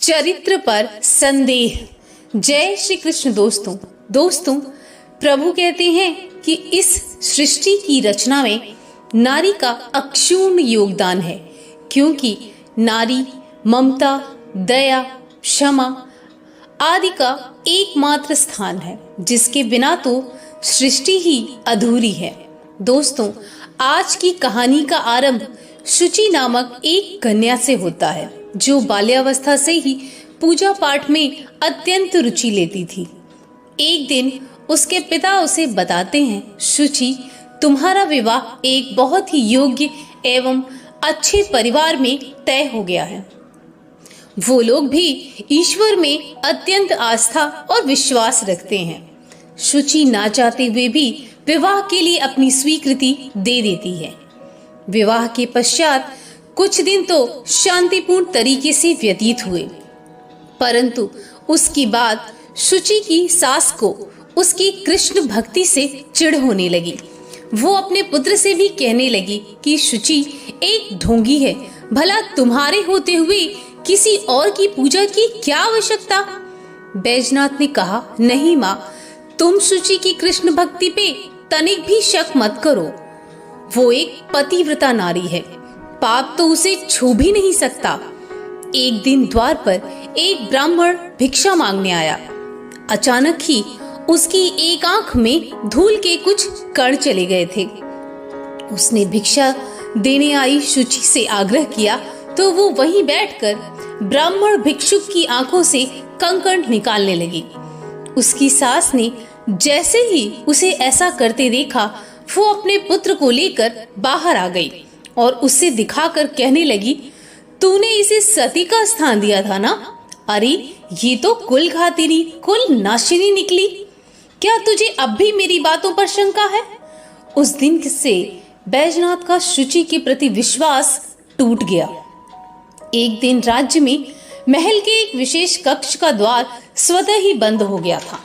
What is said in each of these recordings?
चरित्र पर संदेह। जय श्री कृष्ण दोस्तों, प्रभु कहते हैं कि इस सृष्टि की रचना में नारी का अक्षुण्ण योगदान है, क्योंकि नारी ममता, दया, क्षमा आदि का एकमात्र स्थान है, जिसके बिना तो सृष्टि ही अधूरी है। दोस्तों, आज की कहानी का आरंभ शुचि नामक एक कन्या से होता है, जो बाल्यावस्था से ही पूजा पाठ में अत्यंत रुचि लेती थी। एक दिन उसके पिता उसे बताते हैं, शुचि, तुम्हारा विवाह एक बहुत ही योग्य एवं अच्छे परिवार में तय हो गया है। वो लोग भी ईश्वर में अत्यंत आस्था और विश्वास रखते हैं। शुचि ना चाहते हुए भी विवाह के लिए अपनी स्वीकृति दे देती है। विवाह के पश्चात कुछ दिन तो शांतिपूर्ण तरीके से व्यतीत हुए, परंतु उसके बाद शुचि की सास को उसकी कृष्ण भक्ति से चिढ़ होने लगी। वो अपने पुत्र से भी कहने लगी कि शुचि एक ढोंगी है, भला तुम्हारे होते हुए किसी और की पूजा की क्या आवश्यकता। बैजनाथ ने कहा, नहीं माँ, तुम शुचि की कृष्ण भक्ति पे तनिक भी शक मत करो। वो एक पतिव्रता नारी है, पाप तो उसे छू भी नहीं सकता। एक दिन द्वार पर एक ब्राह्मण भिक्षा मांगने आया। अचानक ही उसकी एक आंख में धूल के कुछ कण चले गए थे। उसने भिक्षा देने आई शुचि से आग्रह किया तो वो वहीं बैठकर ब्राह्मण भिक्षुक की आंखों से कंकण निकालने लगी। उसकी सास ने जैसे ही उसे ऐसा करते देखा, वो अपने पुत्र को लेकर बाहर आ गई और उससे दिखाकर कहने लगी, तूने इसे सती का स्थान दिया था ना? अरे ये तो कुल घातिनी, कुल नाशिनी निकली। क्या तुझे अब भी मेरी बातों पर शंका है? उस दिन से बैजनाथ का शुचि के प्रति विश्वास टूट गया। एक दिन राज्य में महल के एक विशेष कक्ष का द्वार स्वतः ही बंद हो गया था।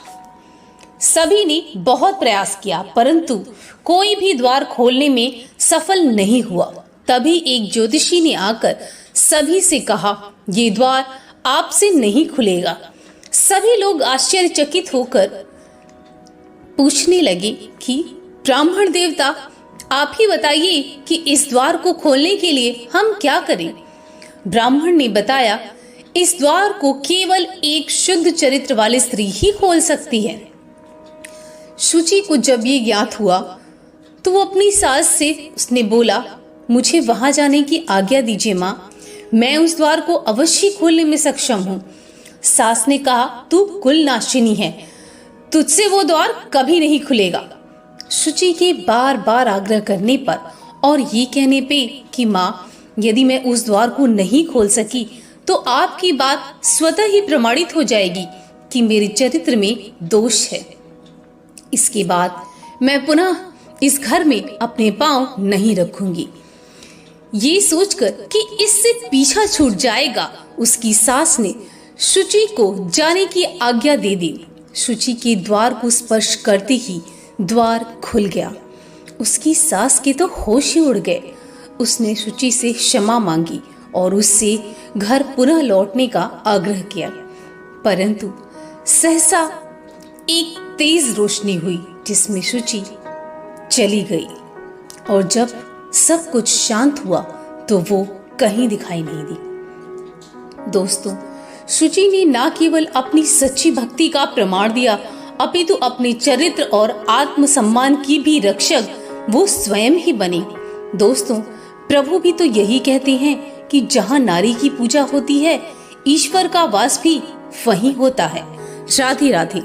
सभी ने बहुत प्रयास किया, परंतु कोई भी द्वार खोलने में सफल नहीं हुआ। तभी एक ज्योतिषी ने आकर सभी से कहा, ये द्वार आपसे नहीं खुलेगा। सभी लोग आश्चर्यचकित होकर पूछने लगे कि ब्राह्मण देवता, आप ही बताइए कि इस द्वार को खोलने के लिए हम क्या करें। ब्राह्मण ने बताया, इस द्वार को केवल एक शुद्ध चरित्र वाली स्त्री ही खोल सकती है। शुचि को जब ये ज्ञात हुआ तो वो अपनी सास से उसने बोला, मुझे वहां जाने की आज्ञा दीजिए माँ, मैं उस द्वार को अवश्य खोलने में सक्षम हूँ। सास ने कहा, तू कुल नाशिनी है, तुझसे वो द्वार कभी नहीं खुलेगा। शुचि के बार बार आग्रह करने पर और ये कहने पे कि माँ, यदि मैं उस द्वार को नहीं खोल सकी तो आपकी बात स्वतः ही प्रमाणित हो जाएगी कि मेरे चरित्र में दोष है। इसके बाद मैं पुनः इस घर में अपने पांव नहीं रखूंगी। ये सोचकर कि इससे पीछा छूट जाएगा, उसकी सास ने शुचि को जाने की आज्ञा दे दी। शुचि के द्वार को स्पर्श करते ही द्वार खुल गया। उसकी सास के तो होश ही उड़ गए। उसने शुचि से क्षमा मांगी और उससे घर पुनः लौटने का आग्रह किया, परंतु सहसा एक तेज रोशनी हुई जिसमें शुचि चली गई, और जब सब कुछ शांत हुआ तो वो कहीं दिखाई नहीं दी। दोस्तों, शुचि ने न केवल अपनी सच्ची भक्ति का प्रमाण दिया, अपितु अपने चरित्र और आत्मसम्मान की भी रक्षक वो स्वयं ही बनी। दोस्तों, प्रभु भी तो यही कहते हैं कि जहाँ नारी की पूजा होती है, ईश्वर का वास भी वहीं होता है। राधे राधे।